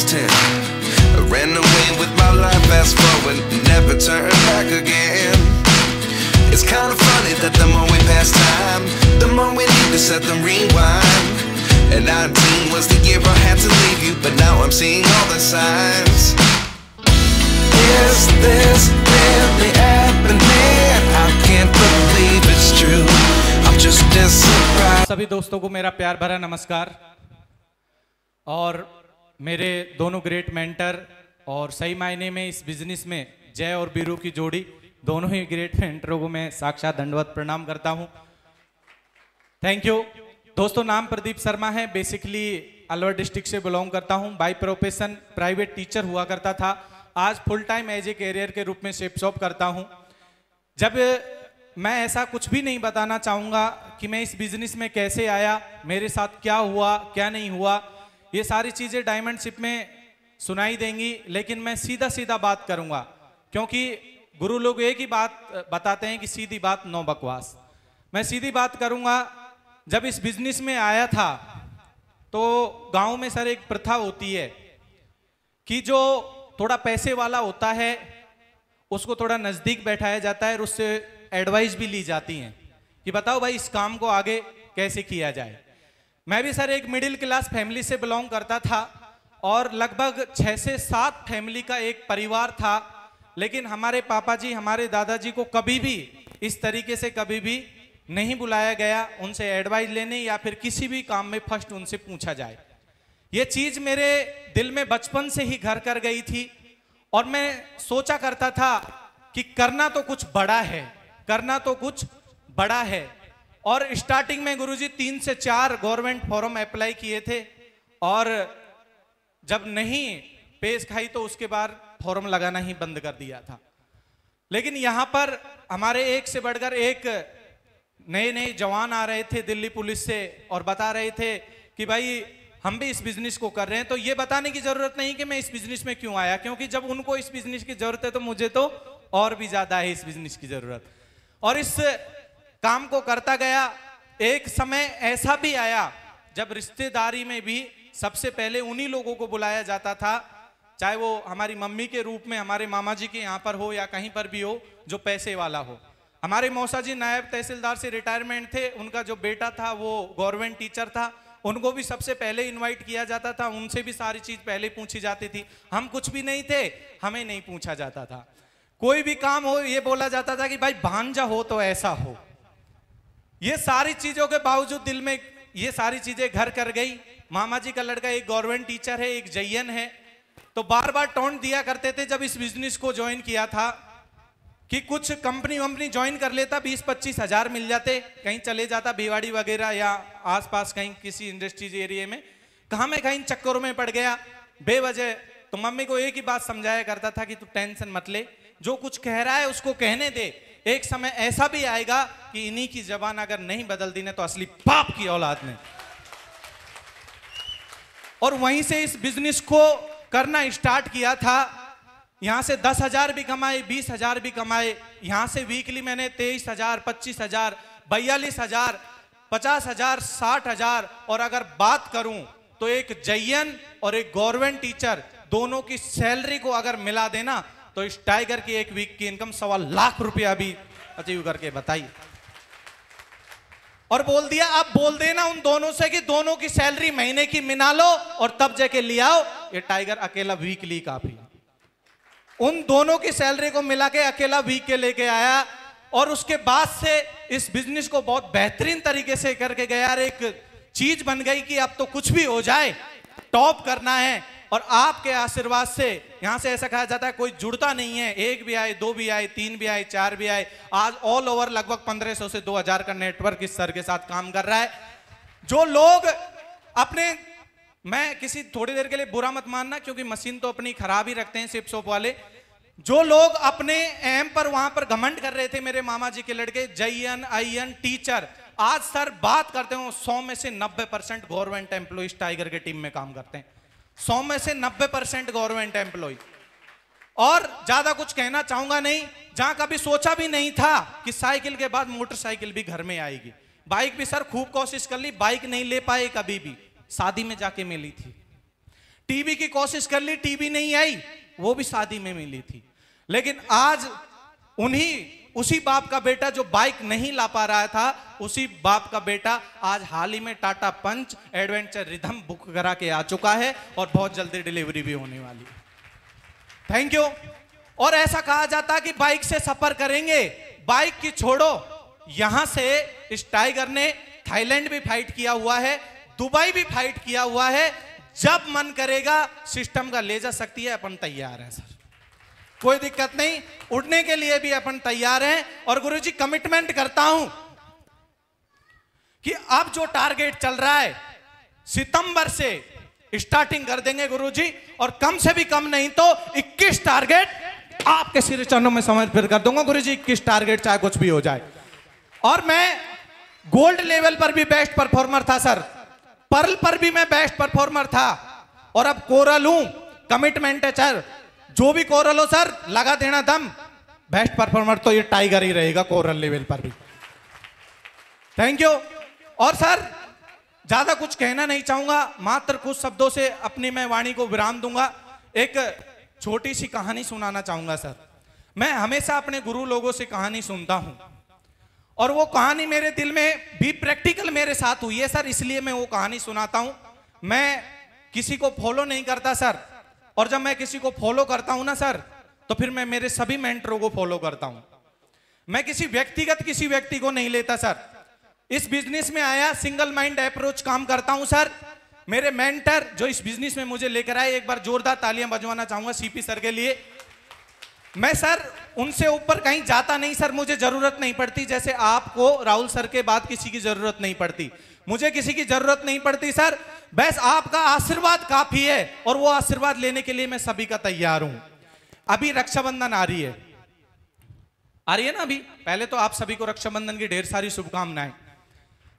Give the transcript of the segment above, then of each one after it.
was 10. I ran away with my life, fast forward, never turn back again. It's kind of funny that the more we pass time, the more we need to set the rewind. And 19 was the year I had to leave you, but now I'm seeing all the signs. Is this really happening? I can't believe it's true. I'm just as surprised. सभी दोस्तों को मेरा प्यार भरा नमस्कार। और मेरे दोनों ग्रेट मेंटर और सही मायने में इस बिजनेस में जय और बीरू की जोड़ी, दोनों ही ग्रेट मेंटरों को मैं साक्षात दंडवत प्रणाम करता हूं। थैंक यू दोस्तों। नाम प्रदीप शर्मा है। बेसिकली अलवर डिस्ट्रिक्ट से बिलोंग करता हूं। बाय प्रोफेशन प्राइवेट टीचर हुआ करता था। आज full time as a career के रूप में शेप शॉप करता हूं। जब मैं ऐसा कुछ भी नहीं बताना चाहूँगा कि मैं इस बिजनेस में कैसे आया, मेरे साथ क्या हुआ क्या नहीं हुआ, ये सारी चीज़ें डायमंड शिप में सुनाई देंगी। लेकिन मैं सीधा सीधा बात करूँगा, क्योंकि गुरु लोग एक ही बात बताते हैं कि सीधी बात नो बकवास। मैं सीधी बात करूँगा। जब इस बिजनेस में आया था तो गांव में सर एक प्रथा होती है कि जो थोड़ा पैसे वाला होता है उसको थोड़ा नज़दीक बैठाया जाता है और उससे एडवाइस भी ली जाती हैं कि बताओ भाई इस काम को आगे कैसे किया जाए। मैं भी सर एक मिडिल क्लास फैमिली से बिलोंग करता था और लगभग 6 से 7 फैमिली का एक परिवार था। लेकिन हमारे पापा जी, हमारे दादाजी को कभी भी इस तरीके से कभी भी नहीं बुलाया गया उनसे एडवाइस लेने या फिर किसी भी काम में फर्स्ट उनसे पूछा जाए। ये चीज़ मेरे दिल में बचपन से ही घर कर गई थी और मैं सोचा करता था कि करना तो कुछ बड़ा है, करना तो कुछ बड़ा है। और स्टार्टिंग में गुरुजी 3 से 4 गवर्नमेंट फॉर्म अप्लाई किए थे और जब नहीं पेश खाई तो उसके बाद फॉर्म लगाना ही बंद कर दिया था। लेकिन यहाँ पर हमारे एक से बढ़कर एक नए नए जवान आ रहे थे दिल्ली पुलिस से और बता रहे थे कि भाई हम भी इस बिजनेस को कर रहे हैं। तो ये बताने की जरूरत नहीं कि मैं इस बिजनेस में क्यों आया, क्योंकि जब उनको इस बिजनेस की जरूरत है तो मुझे तो और भी ज्यादा है इस बिजनेस की जरूरत। और इस काम को करता गया। एक समय ऐसा भी आया जब रिश्तेदारी में भी सबसे पहले उन्हीं लोगों को बुलाया जाता था, चाहे वो हमारी मम्मी के रूप में हमारे मामा जी के यहाँ पर हो या कहीं पर भी हो, जो पैसे वाला हो। हमारे मौसा जी नायब तहसीलदार से रिटायरमेंट थे, उनका जो बेटा था वो गवर्नमेंट टीचर था, उनको भी सबसे पहले इनवाइट किया जाता था, उनसे भी सारी चीज पहले पूछी जाती थी। हम कुछ भी नहीं थे, हमें नहीं पूछा जाता था। कोई भी काम हो ये बोला जाता था कि भाई भांजा हो तो ऐसा हो। ये सारी चीजों के बावजूद दिल में ये सारी चीजें घर कर गई। मामा जी का लड़का एक गवर्नमेंट टीचर है, एक जयन है, तो बार बार टोंट दिया करते थे जब इस बिजनेस को ज्वाइन किया था कि कुछ कंपनी वंपनी ज्वाइन कर लेता, 20-25 हजार मिल जाते, कहीं चले जाता भिवाड़ी वगैरह या आसपास कहीं किसी इंडस्ट्रीज एरिया में। कहाँ मैं कहीं चक्करों में पड़ गया बेवजह। तो मम्मी को एक ही बात समझाया करता था कि तू टेंशन मत ले, जो कुछ कह रहा है उसको कहने दे। एक समय ऐसा भी आएगा कि इन्हीं की जबान अगर नहीं बदल दी ना तो असली बाप की औलाद ने। और वहीं से इस बिजनेस को करना स्टार्ट किया था। यहां से 10,000 भी कमाए, 20,000 भी कमाए। यहां से वीकली मैंने 23,000, 25,000, 42,000, 50,000, 60,000। और अगर बात करूं तो एक जयन और एक गवर्नमेंट टीचर दोनों की सैलरी को अगर मिला देना तो इस टाइगर की एक वीक की इनकम 1.25 लाख रुपया भी अचीव करके बताइए। और बोल दिया, अब बोल देना उन दोनों से कि दोनों की सैलरी महीने की मिला लो और तब जाके ले आओ। ये टाइगर अकेला वीकली काफी। उन दोनों की सैलरी को मिला के अकेला वीक के लेके आया और उसके बाद से इस बिजनेस को बहुत बेहतरीन तरीके से करके गया। एक चीज बन गई कि अब तो कुछ भी हो जाए टॉप करना है। और आपके आशीर्वाद से यहां से ऐसा कहा जाता है कोई जुड़ता नहीं है, 1 भी आए, 2 भी आए, 3 भी आए, 4 भी आए। आज ऑल ओवर लगभग 1500 से 2000 का नेटवर्क इस सर के साथ काम कर रहा है। जो लोग अपने, मैं किसी थोड़ी देर के लिए बुरा मत मानना क्योंकि मशीन तो अपनी खराब ही रखते हैं शिप शॉप वाले। जो लोग अपने एम पर वहां पर घमंड कर रहे थे, मेरे मामा जी के लड़के जयन आईएन टीचर, आज सर बात करते हो 100 में से 90% गवर्नमेंट एम्प्लॉइज टाइगर के टीम में काम करते हैं। 100 में से 90% गवर्नमेंट एम्प्लॉय। और ज्यादा कुछ कहना चाहूंगा नहीं। जहां कभी सोचा भी नहीं था कि साइकिल के बाद मोटरसाइकिल भी घर में आएगी। बाइक भी सर खूब कोशिश कर ली, बाइक नहीं ले पाए कभी भी, शादी में जाके मिली थी। टीवी की कोशिश कर ली, टीवी नहीं आई, वो भी शादी में मिली थी। लेकिन आज उसी बाप का बेटा जो बाइक नहीं ला पा रहा था, उसी बाप का बेटा आज हाल ही में टाटा पंच एडवेंचर रिदम बुक करा के आ चुका है और बहुत जल्दी डिलीवरी भी होने वाली है। Thank you. और ऐसा कहा जाता कि बाइक से सफर करेंगे, बाइक की छोड़ो, यहां से इस टाइगर ने थाईलैंड भी फाइट किया हुआ है, दुबई भी फाइट किया हुआ है। जब मन करेगा सिस्टम का ले जा सकती है, अपन तैयार है सर, कोई दिक्कत नहीं, उड़ने के लिए भी अपन तैयार हैं। और गुरुजी कमिटमेंट करता हूं कि अब जो टारगेट चल रहा है सितंबर से स्टार्टिंग कर देंगे गुरुजी, और कम से भी कम नहीं तो 21 टारगेट आपके सिर चरणों में समर्पित कर दूंगा गुरुजी। 21 टारगेट चाहे कुछ भी हो जाए। और मैं गोल्ड लेवल पर भी बेस्ट परफॉर्मर था सर, पर्ल पर भी मैं बेस्ट परफॉर्मर था, और अब कोरल हूं। कमिटमेंट है सर, जो भी कोरल हो सर लगा देना दम, बेस्ट परफॉर्मर तो ये टाइगर ही रहेगा कोरल लेवल पर भी। Thank you. और सर ज्यादा कुछ कहना नहीं चाहूंगा, मात्र कुछ शब्दों से अपनी मैं वाणी को विराम दूंगा। एक छोटी सी कहानी सुनाना चाहूंगा सर। मैं हमेशा अपने गुरु लोगों से कहानी सुनता हूं, और वो कहानी मेरे दिल में भी प्रैक्टिकल मेरे साथ हुई है सर, इसलिए मैं वो कहानी सुनाता हूं। मैं किसी को फॉलो नहीं करता सर, और जब मैं किसी को फॉलो करता हूं ना सर, तो फिर मैं मेरे सभी मेंटरों को फॉलो करता हूं। मैं किसी व्यक्ति को नहीं लेता सर। इस बिजनेस में आया सिंगल माइंड अप्रोच काम करता हूं सर। मेरे मेंटर जो इस बिजनेस में मुझे लेकर आए, एक बार जोरदार तालियां बजवाना चाहूंगा सीपी सर के लिए। मैं सर उनसे ऊपर कहीं जाता नहीं सर, मुझे जरूरत नहीं पड़ती, जैसे आपको राहुल सर के बाद किसी की जरूरत नहीं पड़ती, मुझे किसी की जरूरत नहीं पड़ती सर। बस आपका आशीर्वाद काफी है, और वो आशीर्वाद लेने के लिए मैं सभी का तैयार हूं। अभी रक्षाबंधन आ रही है ना अभी, पहले तो आप सभी को रक्षाबंधन की ढेर सारी शुभकामनाएं।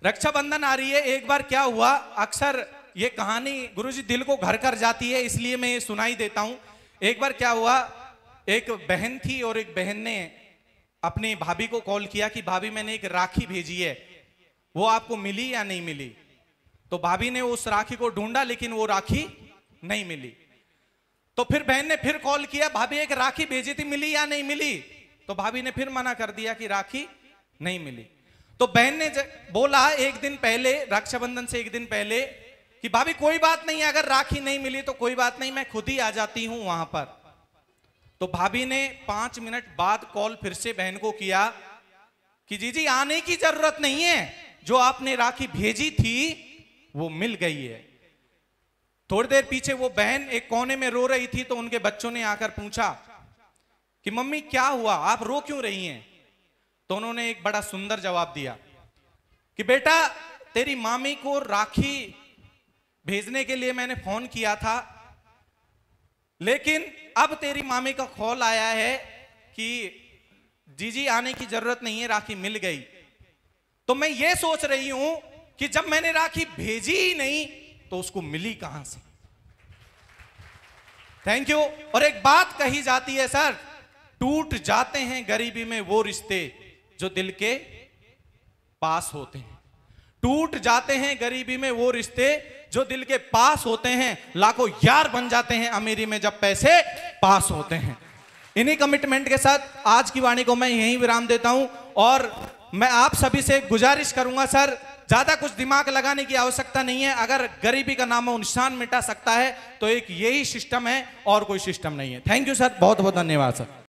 रक्षाबंधन आ रही है। एक बार क्या हुआ, अक्सर ये कहानी गुरुजी दिल को घर कर जाती है, इसलिए मैं ये सुनाई देता हूं। एक बार क्या हुआ, एक बहन थी और एक बहन ने अपनी भाभी को कॉल किया कि भाभी मैंने एक राखी भेजी है, वो आपको मिली या नहीं मिली। तो भाभी ने उस राखी को ढूंढा, लेकिन वो राखी नहीं मिली। तो फिर बहन ने फिर कॉल किया, भाभी एक राखी भेजी थी, मिली या नहीं मिली। तो भाभी ने फिर मना कर दिया कि राखी नहीं मिली। तो बहन ने बोला एक दिन पहले, रक्षाबंधन से एक दिन पहले, कि भाभी कोई बात नहीं, अगर राखी नहीं मिली तो कोई बात नहीं, मैं खुद ही आ जाती हूं वहां पर। तो भाभी ने 5 मिनट बाद कॉल फिर से बहन को किया कि जीजी आने की जरूरत नहीं है, जो आपने राखी भेजी थी वो मिल गई है। थोड़ी देर पीछे वो बहन एक कोने में रो रही थी, तो उनके बच्चों ने आकर पूछा कि मम्मी क्या हुआ, आप रो क्यों रही हैं। तो उन्होंने एक बड़ा सुंदर जवाब दिया कि बेटा तेरी मामी को राखी भेजने के लिए मैंने फोन किया था, लेकिन अब तेरी मामी का कॉल आया है कि जीजी आने की जरूरत नहीं है, राखी मिल गई। तो मैं ये सोच रही हूं कि जब मैंने राखी भेजी ही नहीं तो उसको मिली कहां से। Thank you. और एक बात कही जाती है सर, टूट जाते हैं गरीबी में वो रिश्ते जो दिल के पास होते हैं। टूट जाते हैं गरीबी में वो रिश्ते जो दिल के पास होते हैं, लाखों यार बन जाते हैं अमीरी में जब पैसे पास होते हैं। इन्हीं कमिटमेंट के साथ आज की वाणी को मैं यहीं विराम देता हूं, और मैं आप सभी से गुजारिश करूंगा सर, ज्यादा कुछ दिमाग लगाने की आवश्यकता नहीं है। अगर गरीबी का नामो निशान मिटा सकता है तो एक यही सिस्टम है, और कोई सिस्टम नहीं है। थैंक यू सर, बहुत बहुत धन्यवाद सर।